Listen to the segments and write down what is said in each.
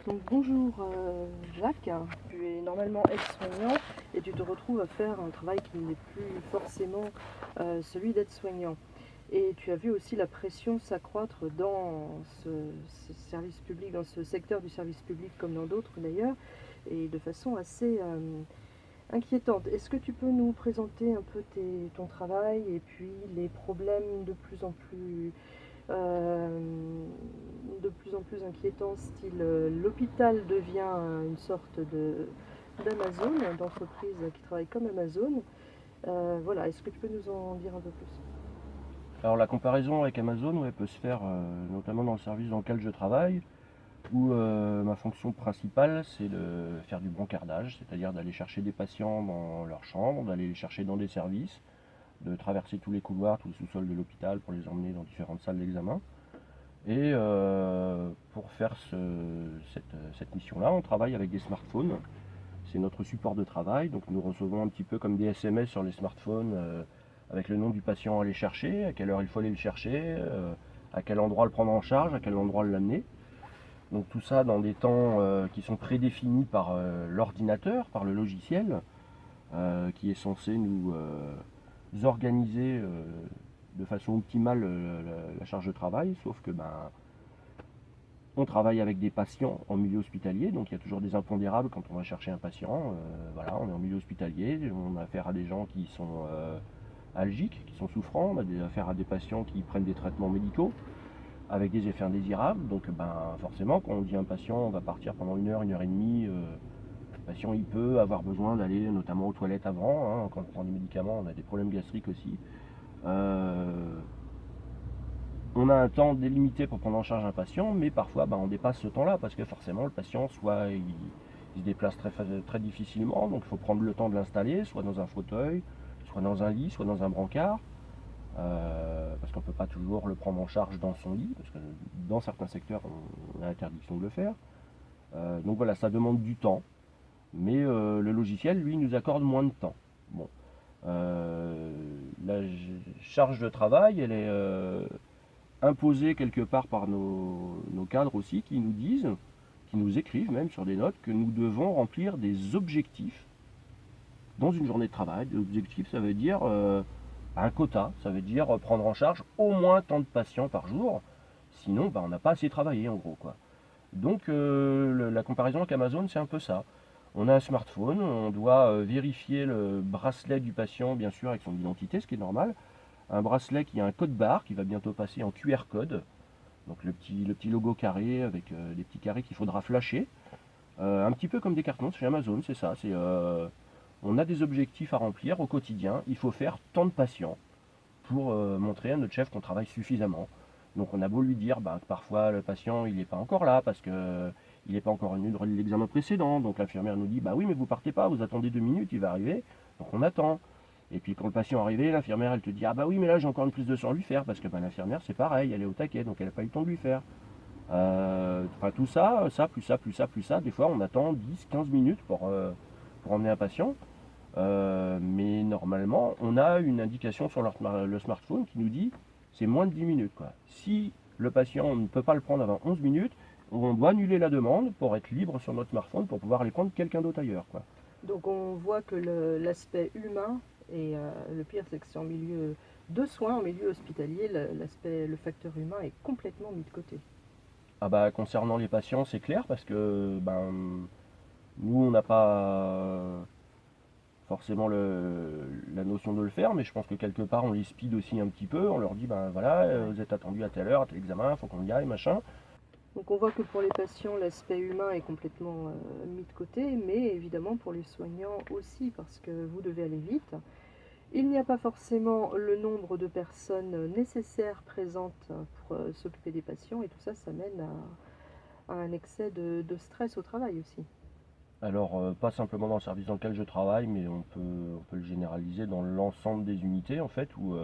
Donc bonjour Jacques, tu es normalement aide-soignant et tu te retrouves à faire un travail qui n'est plus forcément celui d'aide-soignant. Et tu as vu aussi la pression s'accroître dans ce service public, dans ce secteur du service public comme dans d'autres d'ailleurs, et de façon assez inquiétante. Est-ce que tu peux nous présenter un peu ton travail et puis les problèmes euh, de plus en plus inquiétants, style l'hôpital devient une sorte d'Amazon, d'entreprise qui travaille comme Amazon. Voilà, est-ce que tu peux nous en dire un peu plus? Alors la comparaison avec Amazon, ouais, peut se faire notamment dans le service dans lequel je travaille, où ma fonction principale c'est de faire du brancardage, c'est-à-dire d'aller chercher des patients dans leur chambre, d'aller les chercher dans des services, de traverser tous les couloirs, tous les sous-sols de l'hôpital pour les emmener dans différentes salles d'examen. Et pour faire cette mission-là, on travaille avec des smartphones. C'est notre support de travail, donc nous recevons un petit peu comme des SMS sur les smartphones avec le nom du patient à aller chercher, à quelle heure il faut aller le chercher, à quel endroit le prendre en charge, à quel endroit l'amener. Donc tout ça dans des temps qui sont prédéfinis par l'ordinateur, par le logiciel, qui est censé nous organiser de façon optimale la charge de travail, sauf que on travaille avec des patients en milieu hospitalier, donc il y a toujours des impondérables quand on va chercher un patient. Voilà, on est en milieu hospitalier, on a affaire à des gens qui sont algiques, qui sont souffrants, on a affaire à des patients qui prennent des traitements médicaux avec des effets indésirables. Donc forcément, quand on dit à un patient on va partir pendant une heure et demie, le patient il peut avoir besoin d'aller notamment aux toilettes avant, hein, quand on prend des médicaments, on a des problèmes gastriques aussi. On a un temps délimité pour prendre en charge un patient, mais parfois on dépasse ce temps-là parce que forcément le patient soit il se déplace très difficilement, donc il faut prendre le temps de l'installer, soit dans un fauteuil, soit dans un lit, soit dans un brancard, parce qu'on ne peut pas toujours le prendre en charge dans son lit, parce que dans certains secteurs on a interdiction de le faire. Donc voilà, ça demande du temps, mais le logiciel lui nous accorde moins de temps. Bon, la charge de travail, elle est imposé quelque part par nos cadres aussi qui nous disent, qui nous écrivent même sur des notes que nous devons remplir des objectifs dans une journée de travail. Des objectifs, ça veut dire un quota, ça veut dire prendre en charge au moins tant de patients par jour, sinon on n'a pas assez travaillé en gros quoi. Donc la comparaison avec Amazon c'est un peu ça. On a un smartphone, on doit vérifier le bracelet du patient bien sûr avec son identité, ce qui est normal, un bracelet qui a un code barre qui va bientôt passer en QR code. Donc le petit logo carré avec des petits carrés qu'il faudra flasher. Un petit peu comme des cartons chez Amazon, c'est ça. On a des objectifs à remplir au quotidien. Il faut faire tant de patients pour montrer à notre chef qu'on travaille suffisamment. Donc on a beau lui dire que parfois le patient il n'est pas encore là parce que il n'est pas encore venu de l'examen précédent. Donc l'infirmière nous dit bah oui mais vous partez pas, vous attendez 2 minutes, il va arriver. Donc on attend. Et puis quand le patient est arrivé, l'infirmière elle te dit ah bah oui mais là j'ai encore une prise de sang à lui faire parce que l'infirmière c'est pareil, elle est au taquet donc elle n'a pas eu le temps de lui faire. Tout ça, ça, plus ça, plus ça, plus ça, des fois on attend 10-15 minutes pour emmener un patient. Mais normalement on a une indication sur le smartphone qui nous dit c'est moins de 10 minutes quoi. Si le patient ne peut pas le prendre avant 11 minutes, on doit annuler la demande pour être libre sur notre smartphone pour pouvoir aller prendre quelqu'un d'autre ailleurs quoi. Donc on voit que l'aspect humain, et le pire c'est que c'est en milieu de soins, en milieu hospitalier, le facteur humain est complètement mis de côté. Ah bah concernant les patients c'est clair parce que nous on n'a pas forcément la notion de le faire, mais je pense que quelque part on les speed aussi un petit peu, on leur dit ben voilà, Ouais. vous êtes attendu à telle heure, à tel examen, il faut qu'on y aille, machin. Donc on voit que pour les patients, l'aspect humain est complètement mis de côté, mais évidemment pour les soignants aussi, parce que vous devez aller vite. Il n'y a pas forcément le nombre de personnes nécessaires présentes pour s'occuper des patients, et tout ça, ça mène à un excès de stress au travail aussi. Alors pas simplement dans le service dans lequel je travaille, mais on peut le généraliser dans l'ensemble des unités en fait, où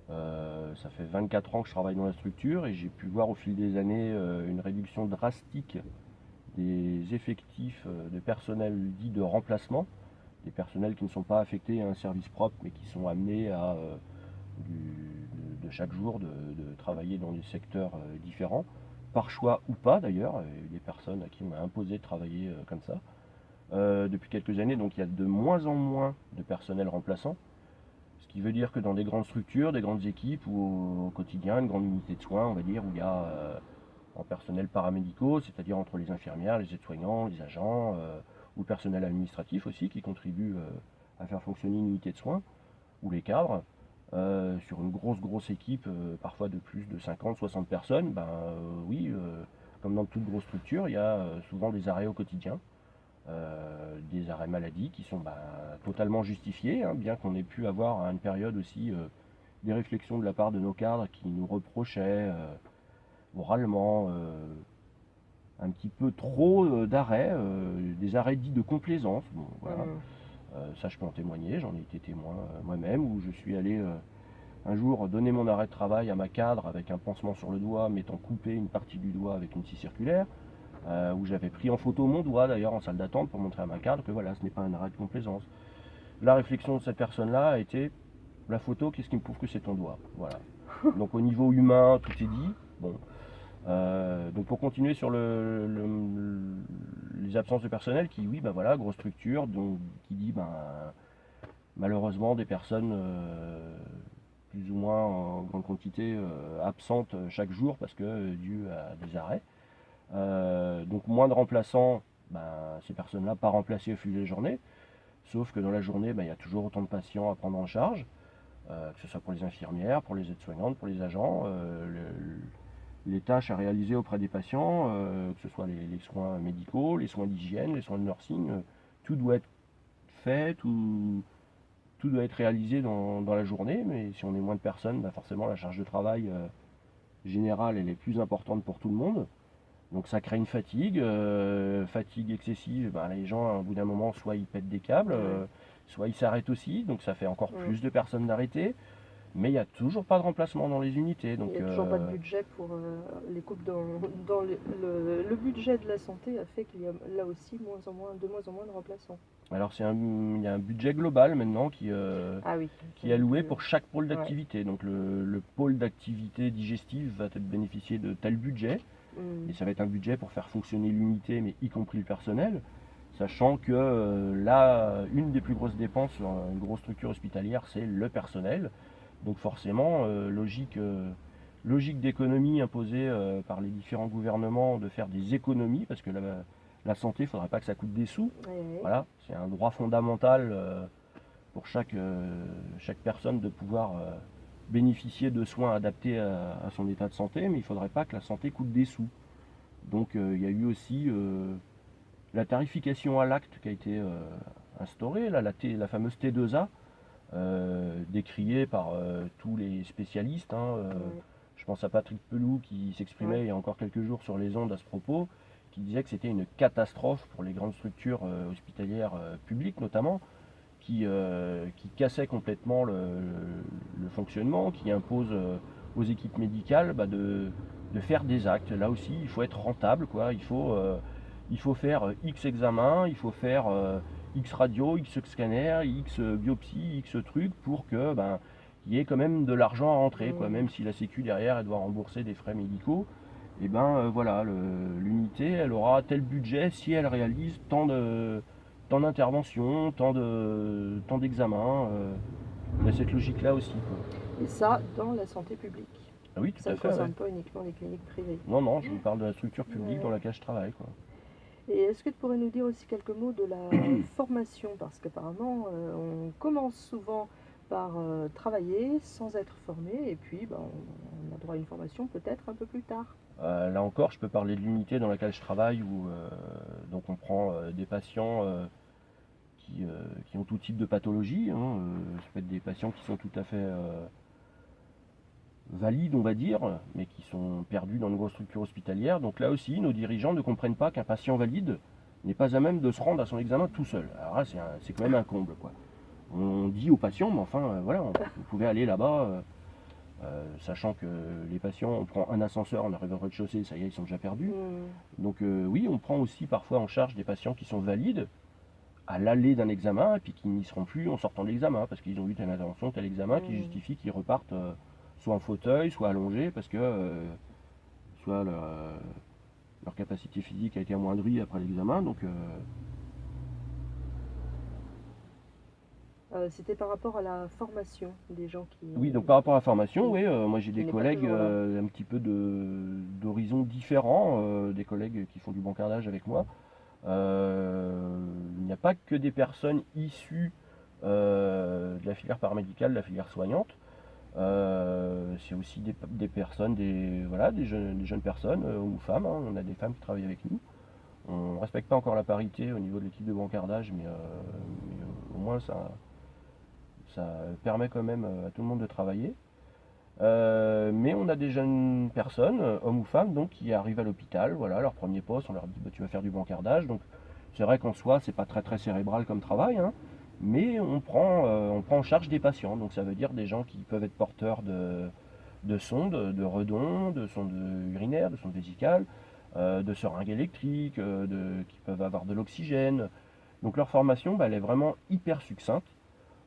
ça fait 24 ans que je travaille dans la structure et j'ai pu voir au fil des années une réduction drastique des effectifs de personnel dit de remplacement, des personnels qui ne sont pas affectés à un service propre mais qui sont amenés à de chaque jour de travailler dans des secteurs différents. par choix ou pas d'ailleurs, il y a eu des personnes à qui on a imposé de travailler comme ça, depuis quelques années, donc il y a de moins en moins de personnel remplaçant, ce qui veut dire que dans des grandes structures, des grandes équipes ou au quotidien, une grande unité de soins, on va dire, où il y a en personnel paramédicaux, c'est-à-dire entre les infirmières, les aides-soignants, les agents, ou le personnel administratif aussi qui contribue à faire fonctionner une unité de soins, ou les cadres, sur une grosse équipe, parfois de plus de 50, 60 personnes, oui, comme dans toute grosse structure, il y a souvent des arrêts au quotidien, des arrêts maladie qui sont totalement justifiés, hein, bien qu'on ait pu avoir à une période aussi des réflexions de la part de nos cadres qui nous reprochaient oralement un petit peu trop d'arrêts, des arrêts dits de complaisance. Bon, voilà. Ça, je peux en témoigner, j'en ai été témoin moi-même, où je suis allé un jour donner mon arrêt de travail à ma cadre avec un pansement sur le doigt, m'étant coupé une partie du doigt avec une scie circulaire, où j'avais pris en photo mon doigt d'ailleurs en salle d'attente pour montrer à ma cadre que voilà, ce n'est pas un arrêt de complaisance. La réflexion de cette personne-là a été, la photo, qu'est-ce qui me prouve que c'est ton doigt? Voilà. Donc au niveau humain, tout est dit. Bon. Donc pour continuer sur les absences de personnel, qui oui, voilà, grosse structure, donc qui dit malheureusement des personnes plus ou moins en grande quantité absentes chaque jour parce que dû à des arrêts. Donc moins de remplaçants, ces personnes-là pas remplacées au fil des journées, sauf que dans la journée, il y a toujours autant de patients à prendre en charge, que ce soit pour les infirmières, pour les aides-soignantes, pour les agents, les tâches à réaliser auprès des patients, que ce soit les soins médicaux, les soins d'hygiène, les soins de nursing, tout doit être fait, tout doit être réalisé dans la journée, mais si on est moins de personnes, forcément la charge de travail générale elle est plus importante pour tout le monde. Donc ça crée une fatigue, fatigue excessive, les gens au bout d'un moment soit ils pètent des câbles, soit ils s'arrêtent aussi, donc ça fait encore plus de personnes d'arrêter. Mais il n'y a toujours pas de remplacement dans les unités. Donc, il n'y a toujours pas de budget pour les coupes dans le budget de la santé a fait qu'il y a là aussi de moins en moins de remplaçants. Alors il y a un budget global maintenant qui est alloué pour chaque pôle d'activité. Donc le pôle d'activité digestive va bénéficier de tel budget. Et ça va être un budget pour faire fonctionner l'unité, mais y compris le personnel. Sachant que là, une des plus grosses dépenses dans une grosse structure hospitalière, c'est le personnel. Donc forcément, logique d'économie imposée par les différents gouvernements de faire des économies, parce que la santé, il ne faudrait pas que ça coûte des sous. Voilà, c'est un droit fondamental pour chaque personne de pouvoir bénéficier de soins adaptés à son état de santé, mais il ne faudrait pas que la santé coûte des sous. Donc il y a eu aussi la tarification à l'acte qui a été instaurée, la fameuse T2A, décriée par tous les spécialistes. Je pense à Patrick Pelou qui s'exprimait il y a encore quelques jours sur les ondes à ce propos, qui disait que c'était une catastrophe pour les grandes structures hospitalières publiques notamment, qui cassait complètement le fonctionnement, qui impose aux équipes médicales de faire des actes. Là aussi, il faut être rentable, quoi. Il faut faire X examens, il faut faire X radio, X scanner, X biopsie, X trucs pour que il y ait quand même de l'argent à rentrer, quoi. Même si la Sécu derrière elle doit rembourser des frais médicaux, et voilà, l'unité elle aura tel budget si elle réalise tant d'interventions, tant d'examens. Il y a cette logique là aussi, quoi. Et ça dans la santé publique. Ah oui, tout ça à ne fait. concerne pas uniquement les cliniques privées. Non, je vous parle de la structure publique dans laquelle je travaille, quoi. Et est-ce que tu pourrais nous dire aussi quelques mots de la formation? Parce qu'apparemment, on commence souvent par travailler sans être formé, et puis on a droit à une formation peut-être un peu plus tard. Là encore, je peux parler de l'unité dans laquelle je travaille, où donc on prend des patients qui ont tout type de pathologie. Ça peut être des patients qui sont tout à fait valides, on va dire, mais qui sont perdus dans une grosse structure hospitalière. Donc là aussi, nos dirigeants ne comprennent pas qu'un patient valide n'est pas à même de se rendre à son examen tout seul. Alors là, c'est quand même un comble, quoi. On dit aux patients, mais enfin, voilà, vous pouvez aller là-bas, sachant que les patients, on prend un ascenseur, on arrive au rez-de-chaussée, ça y est, ils sont déjà perdus. Donc oui, on prend aussi parfois en charge des patients qui sont valides à l'aller d'un examen, et puis qui n'y seront plus en sortant de l'examen, parce qu'ils ont eu telle intervention, tel examen, qui justifie qu'ils repartent soit en fauteuil, soit allongés, parce que soit leur capacité physique a été amoindrie après l'examen. Donc, C'était par rapport à la formation des gens qui... oui, donc par rapport à la formation, oui, moi j'ai qui des n'est pas collègues toujours là. un petit peu d'horizons différents, des collègues qui font du bancardage avec moi. Il n'y a pas que des personnes issues de la filière paramédicale, de la filière soignante. C'est aussi des personnes, voilà, des jeunes personnes, ou femmes, hein. On a des femmes qui travaillent avec nous. On ne respecte pas encore la parité au niveau de l'équipe de bancardage, mais au moins ça permet quand même à tout le monde de travailler. Mais on a des jeunes personnes, hommes ou femmes, donc qui arrivent à l'hôpital, voilà, leur premier poste, on leur dit bah, tu vas faire du bancardage. Donc c'est vrai qu'en soi, c'est pas très cérébral comme travail, hein, mais on prend en charge des patients. Donc ça veut dire des gens qui peuvent être porteurs de sondes, de redons, de sondes urinaires, de sondes vésicales, de seringues électriques, qui peuvent avoir de l'oxygène. Donc leur formation, bah, elle est vraiment hyper succincte.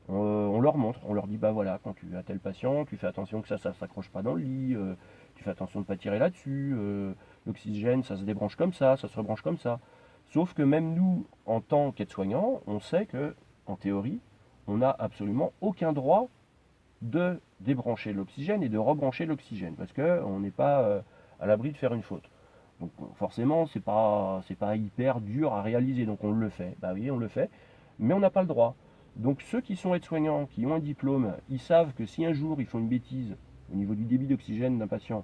On leur montre, on leur dit bah voilà, quand tu as tel patient, tu fais attention que ça s'accroche pas dans le lit, tu fais attention de ne pas tirer là-dessus, l'oxygène ça se débranche comme ça se rebranche comme ça. Sauf que même nous, en tant qu'aide-soignants, on sait que, en théorie, on n'a absolument aucun droit de débrancher l'oxygène et de rebrancher l'oxygène, parce qu'on n'est pas à l'abri de faire une faute. Donc forcément, c'est pas hyper dur à réaliser, donc on le fait. Bah oui, on le fait, mais on n'a pas le droit. Donc ceux qui sont aides-soignants, qui ont un diplôme, ils savent que si un jour ils font une bêtise au niveau du débit d'oxygène d'un patient,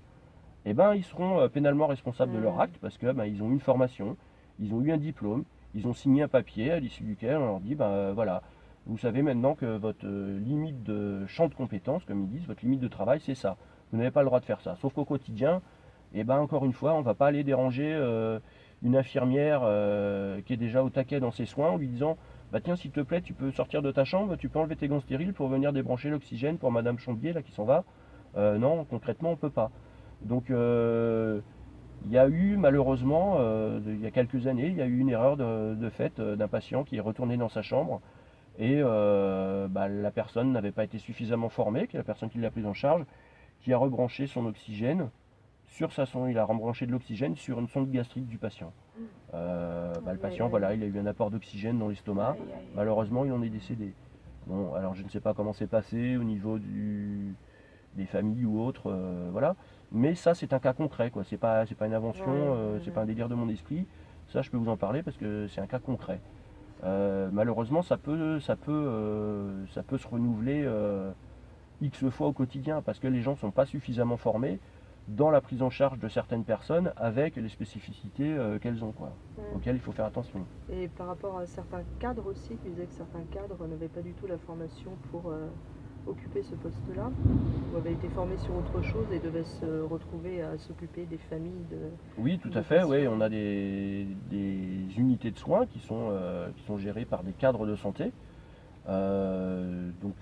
eh ben ils seront pénalement responsables de leur acte parce que ben, ils ont eu une formation, ils ont eu un diplôme, ils ont signé un papier à l'issue duquel on leur dit ben voilà, vous savez maintenant que votre limite de champ de compétence, comme ils disent, votre limite de travail, c'est ça. Vous n'avez pas le droit de faire ça. Sauf qu'au quotidien, et ben encore une fois, on ne va pas aller déranger une infirmière qui est déjà au taquet dans ses soins en lui disant bah tiens s'il te plaît tu peux sortir de ta chambre, tu peux enlever tes gants stériles pour venir débrancher l'oxygène pour Madame Chambier là qui s'en va. Non, concrètement on peut pas. Donc il y a eu malheureusement, il y a quelques années, il y a eu une erreur de fait d'un patient qui est retourné dans sa chambre et bah, la personne n'avait pas été suffisamment formée, qui est la personne qui l'a prise en charge, qui a rebranché son oxygène sur sa sonde, il a rebranché de l'oxygène sur une sonde gastrique du patient. Bah, le patient, voilà, il a eu un apport d'oxygène dans l'estomac. Malheureusement, il en est décédé. Bon, alors je ne sais pas comment c'est passé au niveau des familles ou autres, voilà. Mais ça, c'est un cas concret, quoi. C'est pas une invention, c'est pas un délire de mon esprit. Ça, je peux vous en parler parce que c'est un cas concret. Malheureusement, ça peut se renouveler X fois au quotidien parce que les gens ne sont pas suffisamment formés dans la prise en charge de certaines personnes avec les spécificités qu'elles ont, quoi, auxquelles il faut faire attention. Et par rapport à certains cadres aussi, qui disaient que certains cadres n'avaient pas du tout la formation pour occuper ce poste-là, ou avaient été formés sur autre chose et devaient se retrouver à s'occuper des familles de... Oui, tout à fait, oui, on a des unités de soins qui sont gérées par des cadres de santé. Donc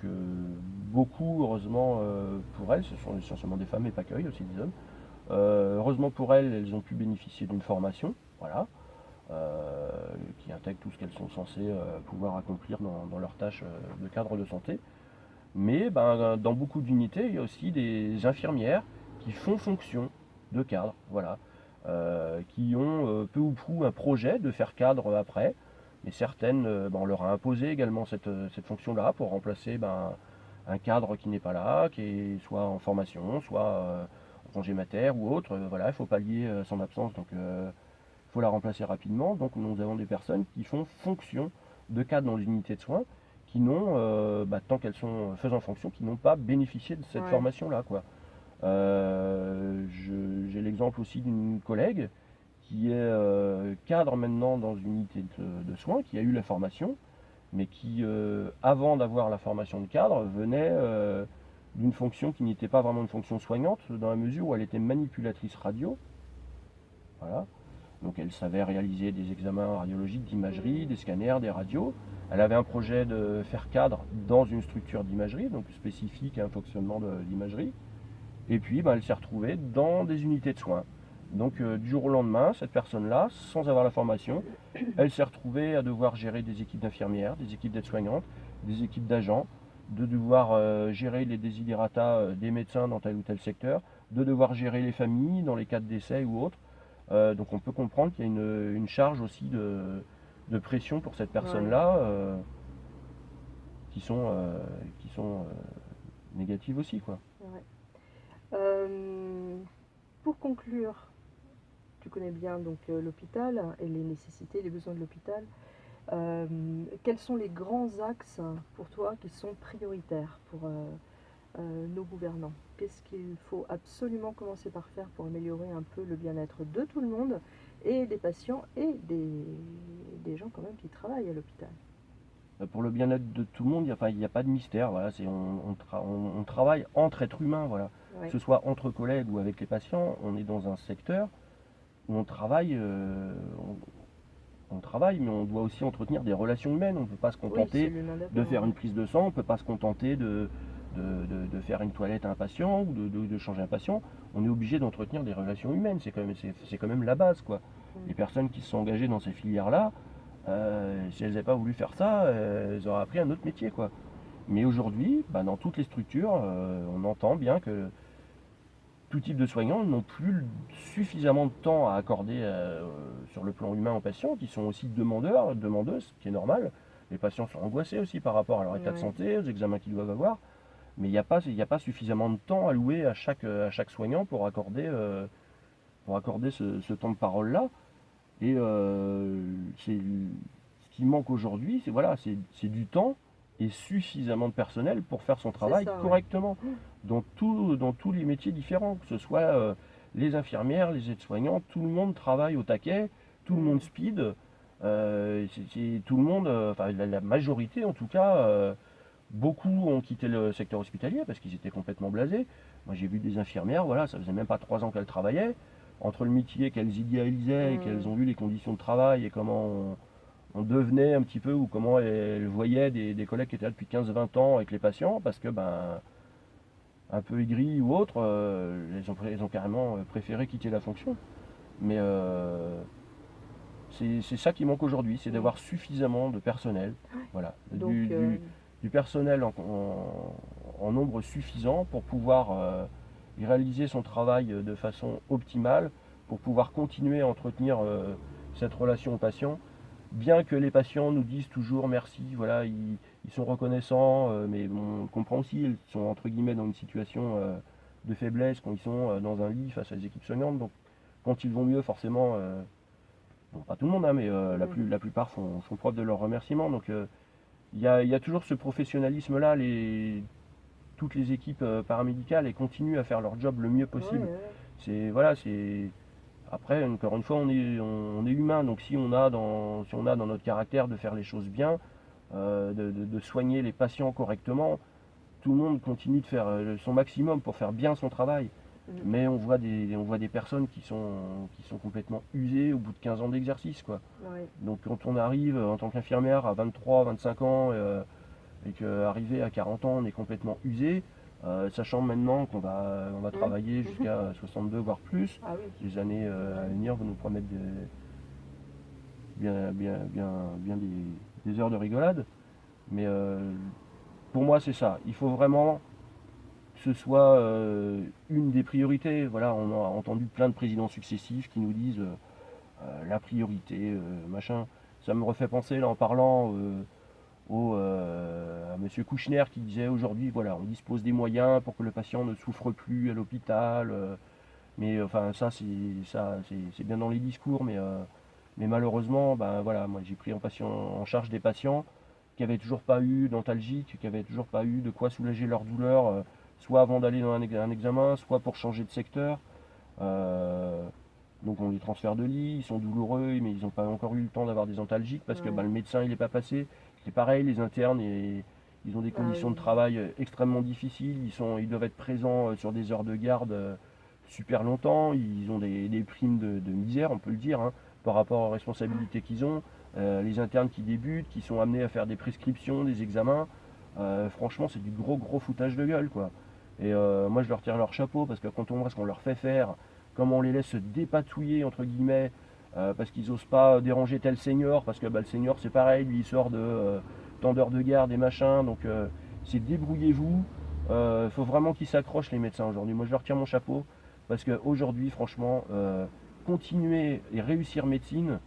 beaucoup, heureusement pour elles, ce sont essentiellement des femmes et pas que, il y a aussi des hommes. Heureusement pour elles, elles ont pu bénéficier d'une formation, voilà, qui intègre tout ce qu'elles sont censées pouvoir accomplir dans leurs tâches de cadre de santé. Mais ben, dans beaucoup d'unités, il y a aussi des infirmières qui font fonction de cadre, voilà, qui ont peu ou prou un projet de faire cadre après. Et certaines, ben, on leur a imposé également cette fonction-là pour remplacer ben, un cadre qui n'est pas là, qui est soit en formation, soit en congé mater ou autre. Voilà, il faut pallier son absence, donc il faut la remplacer rapidement. Donc nous avons des personnes qui font fonction de cadre dans les unités de soins, qui n'ont, bah, tant qu'elles sont faisant fonction, qui n'ont pas bénéficié de cette formation-là, quoi. J'ai l'exemple aussi d'une collègue qui est cadre maintenant dans une unité de soins, qui a eu la formation, mais qui, avant d'avoir la formation de cadre, venait d'une fonction qui n'était pas vraiment une fonction soignante, dans la mesure où elle était manipulatrice radio. Voilà. Donc elle savait réaliser des examens radiologiques, d'imagerie, des scanners, des radios. Elle avait un projet de faire cadre dans une structure d'imagerie, donc spécifique à un fonctionnement de l'imagerie. Et puis ben, elle s'est retrouvée dans des unités de soins. Donc du jour au lendemain, cette personne-là, sans avoir la formation, elle s'est retrouvée à devoir gérer des équipes d'infirmières, des équipes d'aides-soignantes, des équipes d'agents, de devoir gérer les desiderata des médecins dans tel ou tel secteur, de devoir gérer les familles dans les cas de décès ou autres. Donc on peut comprendre qu'il y a une charge aussi de pression pour cette Ouais. personne-là qui sont négatives aussi, quoi. Ouais. Pour conclure, tu connais bien donc l'hôpital et les nécessités, les besoins de l'hôpital. Quels sont les grands axes pour toi qui sont prioritaires pour nos gouvernants? Qu'est-ce qu'il faut absolument commencer par faire pour améliorer un peu le bien-être de tout le monde et des patients et des gens quand même qui travaillent à l'hôpital? Pour le bien-être de tout le monde, il n'y a pas de mystère. Voilà, on travaille entre êtres humains, voilà. Ouais. Que ce soit entre collègues ou avec les patients, on est dans un secteur où on travaille, mais on doit aussi entretenir des relations humaines. On ne peut pas se Oui, c'est contenter l'humain de d'abord. faire une prise de sang, on ne peut pas se contenter de faire une toilette à un patient ou de changer un patient. On est obligé d'entretenir des relations humaines, c'est quand même la base, quoi. Les personnes qui se sont engagées dans ces filières-là, si elles n'avaient pas voulu faire ça, elles auraient appris un autre métier, quoi. Mais aujourd'hui, dans toutes les structures, on entend bien que tout type de soignants n'ont plus suffisamment de temps à accorder sur le plan humain aux patients, qui sont aussi demandeuses, ce qui est normal. Les patients sont angoissés aussi par rapport à leur état de Ouais. santé, aux examens qu'ils doivent avoir. Mais il n'y a pas suffisamment de temps alloué à chaque soignant pour accorder ce temps de parole-là. Et ce qui manque aujourd'hui, c'est du temps et suffisamment de personnel pour faire son travail ça, ouais. correctement dans tous les métiers différents, que ce soit les infirmières, les aides-soignants, tout le monde travaille au taquet, tout le monde speed, tout le monde, enfin la majorité en tout cas, beaucoup ont quitté le secteur hospitalier parce qu'ils étaient complètement blasés. Moi j'ai vu des infirmières, voilà, ça faisait même pas 3 ans qu'elles travaillaient. Entre le métier qu'elles idéalisaient et qu'elles ont vu les conditions de travail et comment on devenait un petit peu, ou comment elles voyaient des collègues qui étaient là depuis 15-20 ans avec les patients, parce que un peu aigris ou autres, elles ont carrément préféré quitter la fonction. Mais c'est ça qui manque aujourd'hui, c'est d'avoir suffisamment de personnel, voilà, Donc, du personnel en nombre suffisant pour pouvoir réaliser son travail de façon optimale, pour pouvoir continuer à entretenir cette relation au patient, bien que les patients nous disent toujours merci, voilà, ils sont reconnaissants, mais bon, on comprend aussi, ils sont entre guillemets dans une situation de faiblesse quand ils sont dans un lit face à des équipes soignantes, donc quand ils vont mieux, forcément, bon, pas tout le monde, hein, mais la plupart font preuve de leur remerciement, donc il y a toujours ce professionnalisme-là, toutes les équipes paramédicales, elles continuent à faire leur job le mieux possible. C'est après, encore une fois, on est humain, donc si on a dans notre caractère de faire les choses bien, de soigner les patients correctement, tout le monde continue de faire son maximum pour faire bien son travail. Mais on voit des personnes qui sont complètement usées au bout de 15 ans d'exercice, quoi. Ouais. Donc quand on arrive en tant qu'infirmière à 23, 25 ans et qu'arrivé à 40 ans on est complètement usé, sachant maintenant qu'on va travailler jusqu'à 62 voire plus, Ah oui. les années à venir vont nous promettre bien des heures de rigolade. Mais pour moi c'est ça, il faut vraiment que ce soit une des priorités. Voilà, on a entendu plein de présidents successifs qui nous disent la priorité, machin. Ça me refait penser là en parlant à M. Kouchner qui disait aujourd'hui, voilà, on dispose des moyens pour que le patient ne souffre plus à l'hôpital. Mais enfin, c'est bien dans les discours, mais malheureusement, voilà, moi j'ai pris en charge des patients qui n'avaient toujours pas eu d'antalgique, qui n'avaient toujours pas eu de quoi soulager leur douleur, soit avant d'aller dans un examen, soit pour changer de secteur. Donc on les transfère de lit, ils sont douloureux, mais ils n'ont pas encore eu le temps d'avoir des antalgiques parce que le médecin il n'est pas passé. C'est pareil, les internes, ils ont des conditions de travail extrêmement difficiles, ils doivent être présents sur des heures de garde super longtemps, ils ont des primes de misère, on peut le dire, hein, par rapport aux responsabilités qu'ils ont. Les internes qui débutent, qui sont amenés à faire des prescriptions, des examens, franchement c'est du gros foutage de gueule, quoi. Et moi je leur tire leur chapeau parce que quand on voit ce qu'on leur fait faire, comment on les laisse se dépatouiller entre guillemets, parce qu'ils n'osent pas déranger tel senior, parce que le senior c'est pareil, lui il sort de tant d'heures de garde et machin, donc c'est débrouillez-vous. Faut vraiment qu'ils s'accrochent les médecins aujourd'hui. Moi je leur tire mon chapeau. Parce qu'aujourd'hui, franchement, continuer et réussir médecine,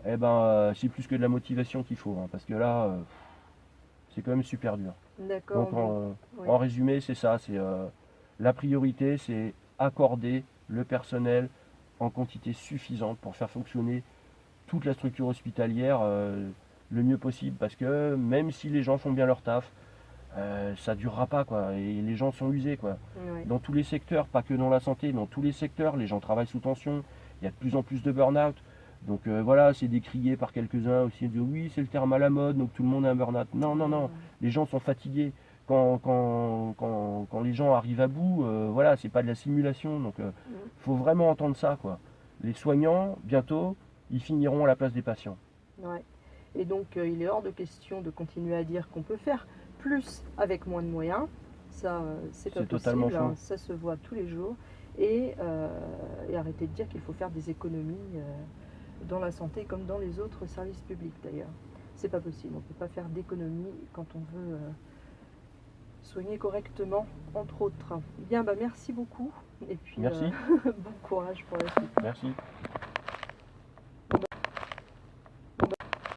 eh ben, c'est plus que de la motivation qu'il faut, hein, parce que là, c'est quand même super dur. D'accord, Donc donc, oui. en résumé, c'est ça, c'est la priorité, c'est accorder le personnel en quantité suffisante pour faire fonctionner toute la structure hospitalière le mieux possible, parce que même si les gens font bien leur taf, ça durera pas quoi, et les gens sont usés quoi. Ouais. Dans tous les secteurs, pas que dans la santé, dans tous les secteurs, les gens travaillent sous tension, il y a de plus en plus de burn-out. Donc voilà, c'est décrié par quelques-uns aussi, de oui, c'est le terme à la mode, donc tout le monde a un burn-out. Non, non, non, les gens sont fatigués. Quand les gens arrivent à bout, voilà, c'est pas de la simulation, donc faut vraiment entendre ça quoi. Les soignants, bientôt, ils finiront à la place des patients. Ouais. Et donc, il est hors de question de continuer à dire qu'on peut faire plus avec moins de moyens. Ça, c'est pas C'est totalement possible, hein. faux. Ça se voit tous les jours. Et arrêter de dire qu'il faut faire des économies dans la santé comme dans les autres services publics d'ailleurs. C'est pas possible. On ne peut pas faire d'économies quand on veut soigner correctement, entre autres. Bien, bah merci beaucoup. Et puis, Merci, bon courage pour la suite. merci.